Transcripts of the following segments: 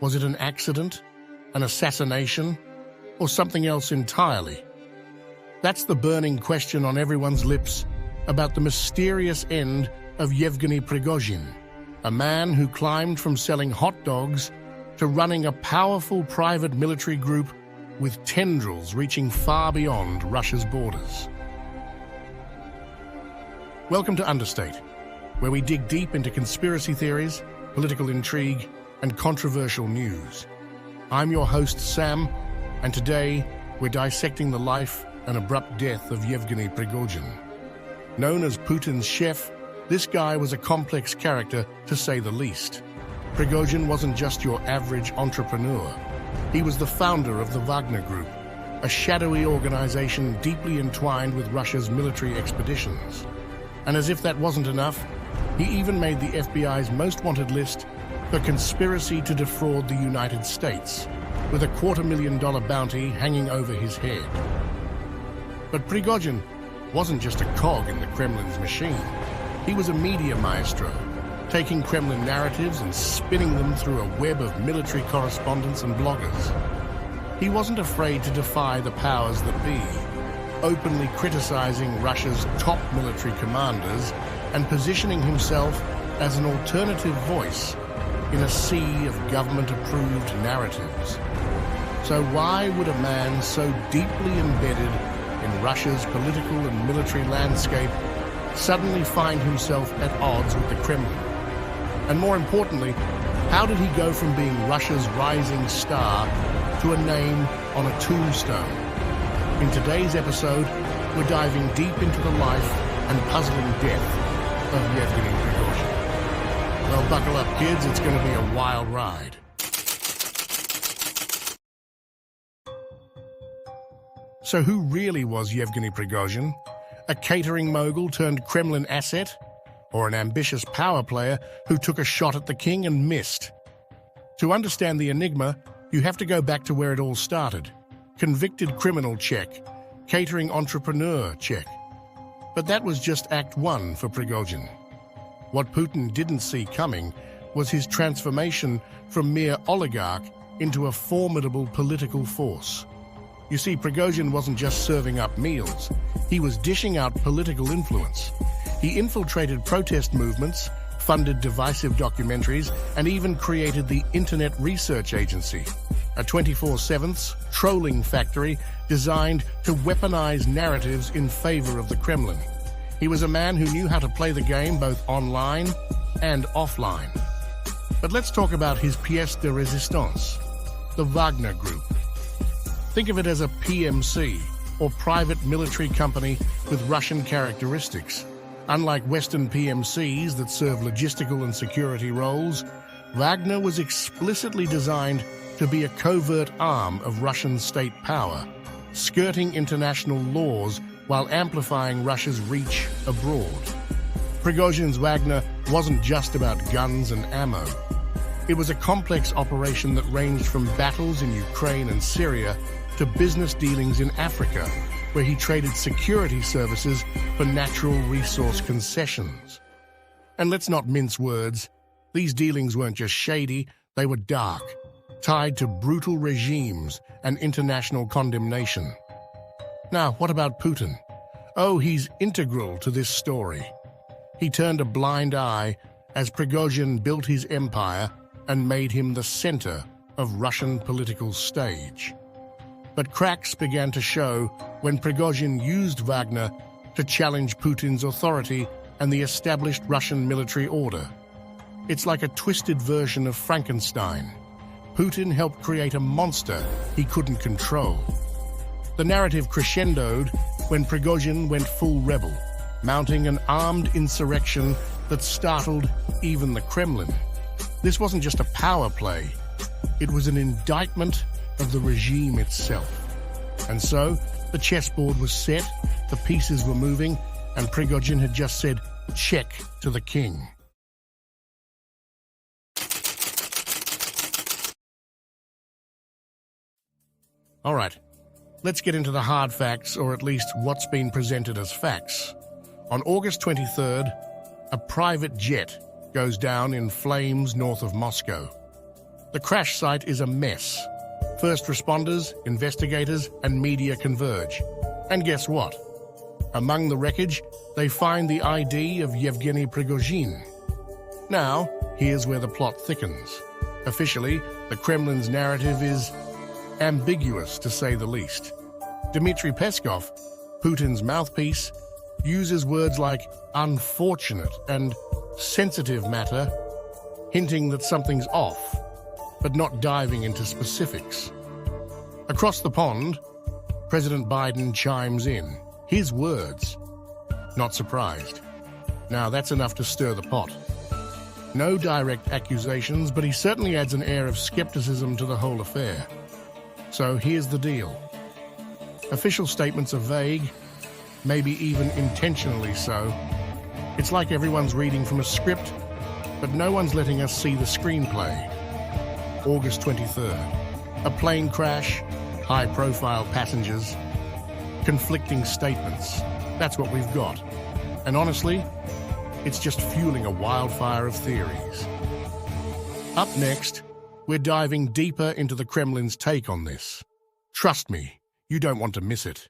Was it an accident, an assassination, or something else entirely? That's the burning question on everyone's lips about the mysterious end of Yevgeny Prigozhin, a man who climbed from selling hot dogs to running a powerful private military group with tendrils reaching far beyond Russia's borders. Welcome to Understate, where we dig deep into conspiracy theories, political intrigue, and controversial news. I'm your host, Sam, and today we're dissecting the life and abrupt death of Yevgeny Prigozhin. Known as Putin's chef, this guy was a complex character, to say the least. Prigozhin wasn't just your average entrepreneur. He was the founder of the Wagner Group, a shadowy organization deeply entwined with Russia's military expeditions. And as if that wasn't enough, he even made the FBI's most wanted list for conspiracy to defraud the United States, with a $250,000 bounty hanging over his head. But Prigozhin wasn't just a cog in the Kremlin's machine. He was a media maestro, taking Kremlin narratives and spinning them through a web of military correspondents and bloggers. He wasn't afraid to defy the powers that be, openly criticizing Russia's top military commanders and positioning himself as an alternative voice in a sea of government-approved narratives. So why would a man so deeply embedded in Russia's political and military landscape suddenly find himself at odds with the Kremlin? And more importantly, how did he go from being Russia's rising star to a name on a tombstone? In today's episode, we're diving deep into the life and puzzling death of Yevgeny Prigozhin. Well, buckle up, kids, it's going to be a wild ride. So who really was Yevgeny Prigozhin? A catering mogul turned Kremlin asset? Or an ambitious power player who took a shot at the king and missed? To understand the enigma, you have to go back to where it all started. Convicted criminal, check. Catering entrepreneur, check. But that was just Act 1 for Prigozhin. What Putin didn't see coming was his transformation from mere oligarch into a formidable political force. You see, Prigozhin wasn't just serving up meals. He was dishing out political influence. He infiltrated protest movements, funded divisive documentaries, and even created the Internet Research Agency, a 24/7 trolling factory designed to weaponize narratives in favor of the Kremlin. He was a man who knew how to play the game both online and offline. But let's talk about his pièce de résistance, the Wagner Group. Think of it as a PMC, or private military company with Russian characteristics. Unlike Western PMCs that serve logistical and security roles, Wagner was explicitly designed to be a covert arm of Russian state power, skirting international laws while amplifying Russia's reach abroad. Prigozhin's Wagner wasn't just about guns and ammo. It was a complex operation that ranged from battles in Ukraine and Syria to business dealings in Africa, where he traded security services for natural resource concessions. And let's not mince words. These dealings weren't just shady, they were dark, tied to brutal regimes and international condemnation. Now, what about Putin? Oh, he's integral to this story. He turned a blind eye as Prigozhin built his empire and made him the center of Russian political stage. But cracks began to show when Prigozhin used Wagner to challenge Putin's authority and the established Russian military order. It's like a twisted version of Frankenstein. Putin helped create a monster he couldn't control. The narrative crescendoed when Prigozhin went full rebel, mounting an armed insurrection that startled even the Kremlin. This wasn't just a power play, it was an indictment of the regime itself. And so, the chessboard was set, the pieces were moving, and Prigozhin had just said, check to the king. All right, let's get into the hard facts, or at least what's been presented as facts. On August 23rd, a private jet goes down in flames north of Moscow. The crash site is a mess. First responders, investigators, and media converge. And guess what? Among the wreckage, they find the ID of Yevgeny Prigozhin. Now, here's where the plot thickens. Officially, the Kremlin's narrative is ambiguous, to say the least. Dmitry Peskov, Putin's mouthpiece, uses words like unfortunate and sensitive matter, hinting that something's off, but not diving into specifics. Across the pond, President Biden chimes in. His words. Not surprised. Now that's enough to stir the pot. No direct accusations, but he certainly adds an air of skepticism to the whole affair. So here's the deal. Official statements are vague, maybe even intentionally so. It's like everyone's reading from a script, but no one's letting us see the screenplay. August 23rd. A plane crash, high-profile passengers, conflicting statements. That's what we've got. And honestly, it's just fueling a wildfire of theories. Up next, we're diving deeper into the Kremlin's take on this. Trust me, you don't want to miss it.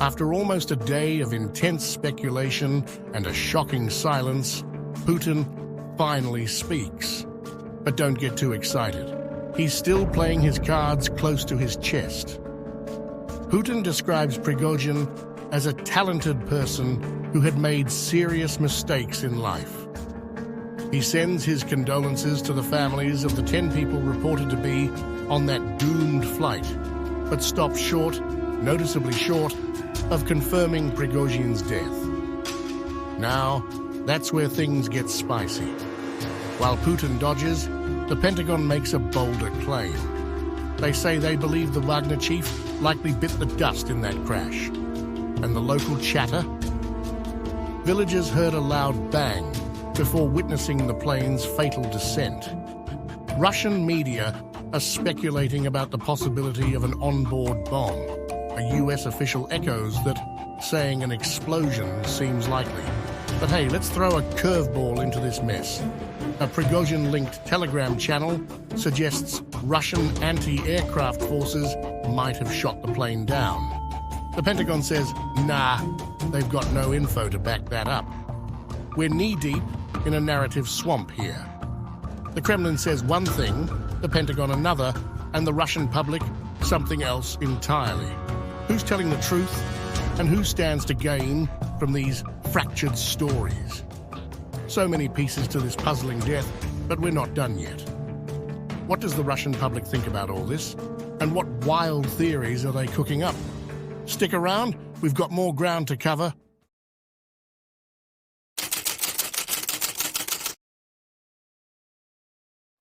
After almost a day of intense speculation and a shocking silence, Putin finally speaks. But don't get too excited. He's still playing his cards close to his chest. Putin describes Prigozhin as a talented person who had made serious mistakes in life. He sends his condolences to the families of the 10 people reported to be on that doomed flight, but stops short, noticeably short, of confirming Prigozhin's death. Now, that's where things get spicy. While Putin dodges, the Pentagon makes a bolder claim. They say they believe the Wagner chief likely bit the dust in that crash. And the local chatter? Villagers heard a loud bang before witnessing the plane's fatal descent. Russian media are speculating about the possibility of an onboard bomb. A US official echoes that, saying an explosion seems likely. But hey, let's throw a curveball into this mess. A Prigozhin-linked Telegram channel suggests Russian anti-aircraft forces might have shot the plane down. The Pentagon says, nah, they've got no info to back that up. We're knee-deep in a narrative swamp here. The Kremlin says one thing, the Pentagon another, and the Russian public something else entirely. Who's telling the truth, and who stands to gain from these fractured stories? So many pieces to this puzzling death, but we're not done yet. What does the Russian public think about all this? And what wild theories are they cooking up? Stick around, we've got more ground to cover.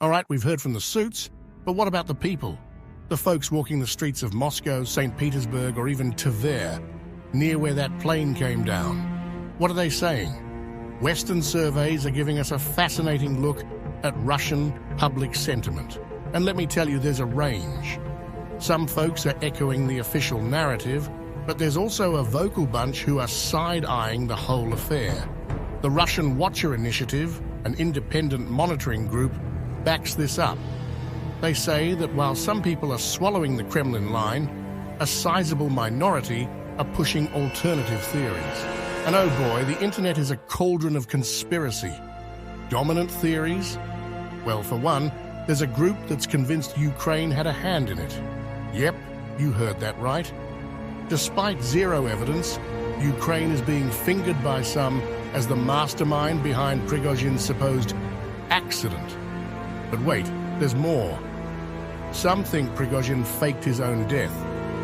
All right, we've heard from the suits, but what about the people? The folks walking the streets of Moscow, St. Petersburg, or even Tver, near where that plane came down. What are they saying? Western surveys are giving us a fascinating look at Russian public sentiment. And let me tell you, there's a range. Some folks are echoing the official narrative, but there's also a vocal bunch who are side-eyeing the whole affair. The Russian Watcher Initiative, an independent monitoring group, backs this up. They say that while some people are swallowing the Kremlin line, a sizable minority are pushing alternative theories. And oh boy, the internet is a cauldron of conspiracy. Dominant theories? Well, for one, there's a group that's convinced Ukraine had a hand in it. Yep, you heard that right. Despite zero evidence, Ukraine is being fingered by some as the mastermind behind Prigozhin's supposed accident. But wait, there's more. Some think Prigozhin faked his own death,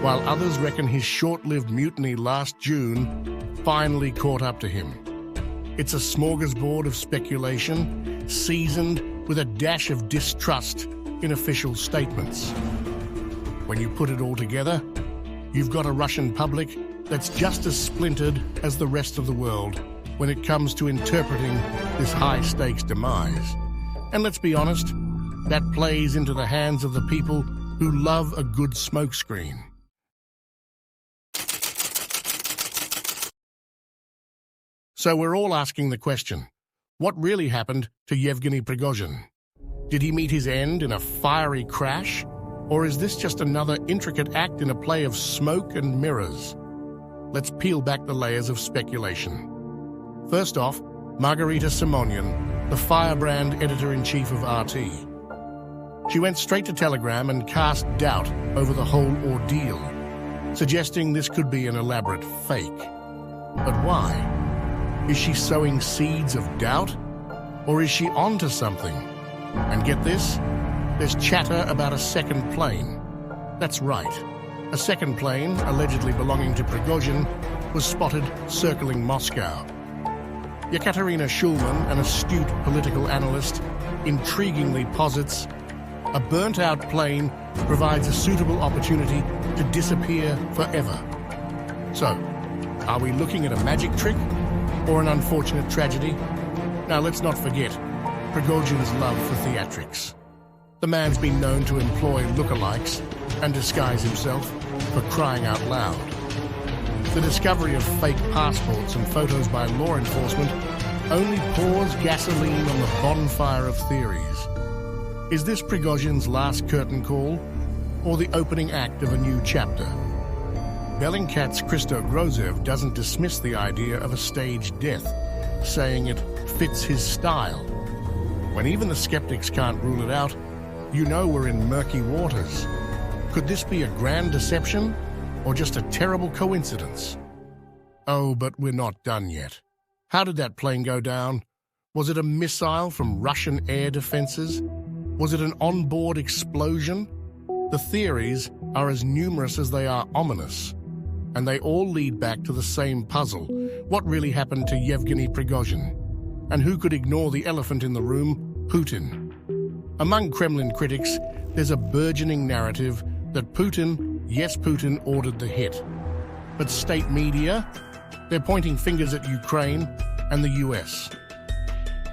while others reckon his short-lived mutiny last June finally caught up to him. It's a smorgasbord of speculation, seasoned with a dash of distrust in official statements. When you put it all together, you've got a Russian public that's just as splintered as the rest of the world when it comes to interpreting this high-stakes demise. And let's be honest, that plays into the hands of the people who love a good smokescreen. So we're all asking the question, what really happened to Yevgeny Prigozhin? Did he meet his end in a fiery crash? Or is this just another intricate act in a play of smoke and mirrors? Let's peel back the layers of speculation. First off, Margarita Simonian, the firebrand editor-in-chief of RT. She went straight to Telegram and cast doubt over the whole ordeal, suggesting this could be an elaborate fake. But why? Is she sowing seeds of doubt? Or is she onto something? And get this, there's chatter about a second plane. That's right. A second plane, allegedly belonging to Prigozhin, was spotted circling Moscow. Yekaterina Shulman, an astute political analyst, intriguingly posits a burnt-out plane provides a suitable opportunity to disappear forever. So, are we looking at a magic trick or an unfortunate tragedy? Now, let's not forget Prigozhin's love for theatrics. The man's been known to employ lookalikes and disguise himself, for crying out loud. The discovery of fake passports and photos by law enforcement only pours gasoline on the bonfire of theories. Is this Prigozhin's last curtain call, or the opening act of a new chapter? Bellingcat's Christo Grozev doesn't dismiss the idea of a staged death, saying it fits his style. When even the skeptics can't rule it out, you know we're in murky waters. Could this be a grand deception, or just a terrible coincidence? Oh, but we're not done yet. How did that plane go down? Was it a missile from Russian air defenses? Was it an onboard explosion? The theories are as numerous as they are ominous, and they all lead back to the same puzzle. What really happened to Yevgeny Prigozhin? And who could ignore the elephant in the room, Putin? Among Kremlin critics, there's a burgeoning narrative that Putin, yes, Putin ordered the hit. But state media, they're pointing fingers at Ukraine and the US.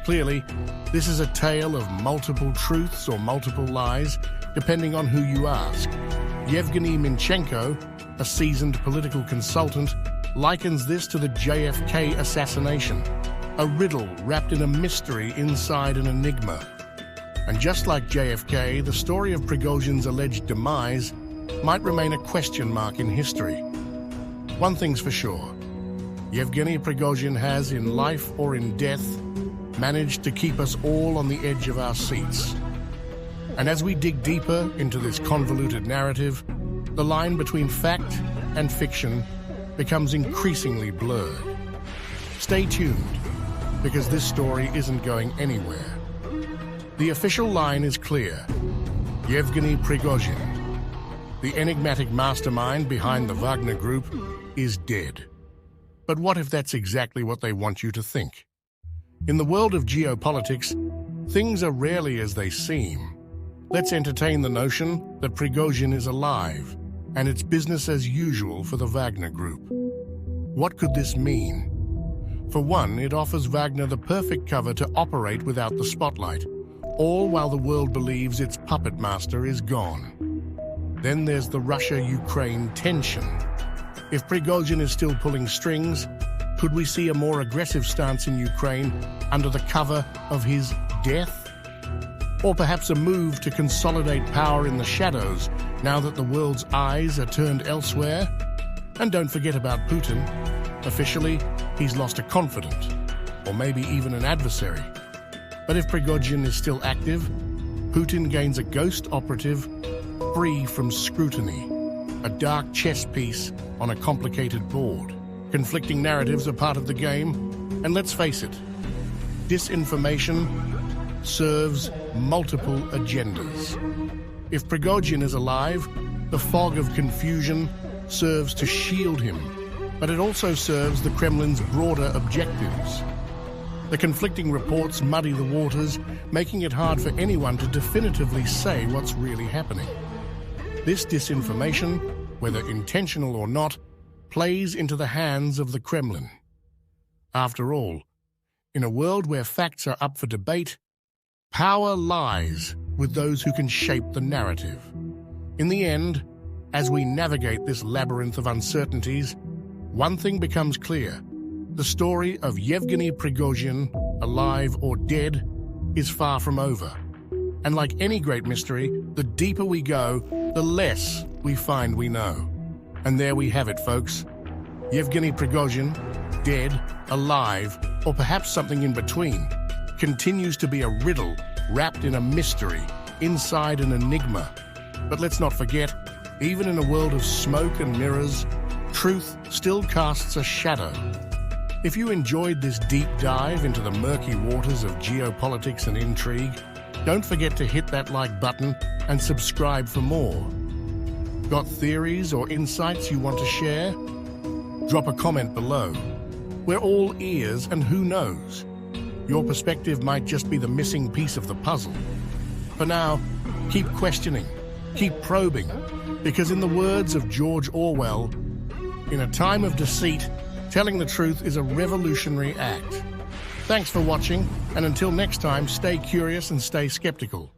Clearly, this is a tale of multiple truths or multiple lies, depending on who you ask. Yevgeny Minchenko, a seasoned political consultant, likens this to the JFK assassination, a riddle wrapped in a mystery inside an enigma. And just like JFK, the story of Prigozhin's alleged demise might remain a question mark in history. One thing's for sure, Yevgeny Prigozhin has, in life or in death, managed to keep us all on the edge of our seats. And as we dig deeper into this convoluted narrative, the line between fact and fiction becomes increasingly blurred. Stay tuned, because this story isn't going anywhere. The official line is clear. Yevgeny Prigozhin, the enigmatic mastermind behind the Wagner Group, is dead. But what if that's exactly what they want you to think? In the world of geopolitics, things are rarely as they seem. Let's entertain the notion that Prigozhin is alive, and it's business as usual for the Wagner Group. What could this mean? For one, it offers Wagner the perfect cover to operate without the spotlight, all while the world believes its puppet master is gone. Then there's the Russia-Ukraine tension. If Prigozhin is still pulling strings, could we see a more aggressive stance in Ukraine under the cover of his death? Or perhaps a move to consolidate power in the shadows now that the world's eyes are turned elsewhere? And don't forget about Putin. Officially, he's lost a confidant, or maybe even an adversary. But if Prigozhin is still active, Putin gains a ghost operative free from scrutiny, a dark chess piece on a complicated board. Conflicting narratives are part of the game, and let's face it, disinformation serves multiple agendas. If Prigozhin is alive, the fog of confusion serves to shield him, but it also serves the Kremlin's broader objectives. The conflicting reports muddy the waters, making it hard for anyone to definitively say what's really happening. This disinformation, whether intentional or not, plays into the hands of the Kremlin. After all, in a world where facts are up for debate, power lies with those who can shape the narrative. In the end, as we navigate this labyrinth of uncertainties, one thing becomes clear. The story of Yevgeny Prigozhin, alive or dead, is far from over. And like any great mystery, the deeper we go, the less we find we know. And there we have it, folks. Yevgeny Prigozhin, dead, alive, or perhaps something in between, continues to be a riddle wrapped in a mystery, inside an enigma. But let's not forget, even in a world of smoke and mirrors, truth still casts a shadow. If you enjoyed this deep dive into the murky waters of geopolitics and intrigue, don't forget to hit that like button and subscribe for more. Got theories or insights you want to share? Drop a comment below. We're all ears, and who knows? Your perspective might just be the missing piece of the puzzle. For now, keep questioning, keep probing, because in the words of George Orwell, in a time of deceit, telling the truth is a revolutionary act. Thanks for watching, and until next time, stay curious and stay skeptical.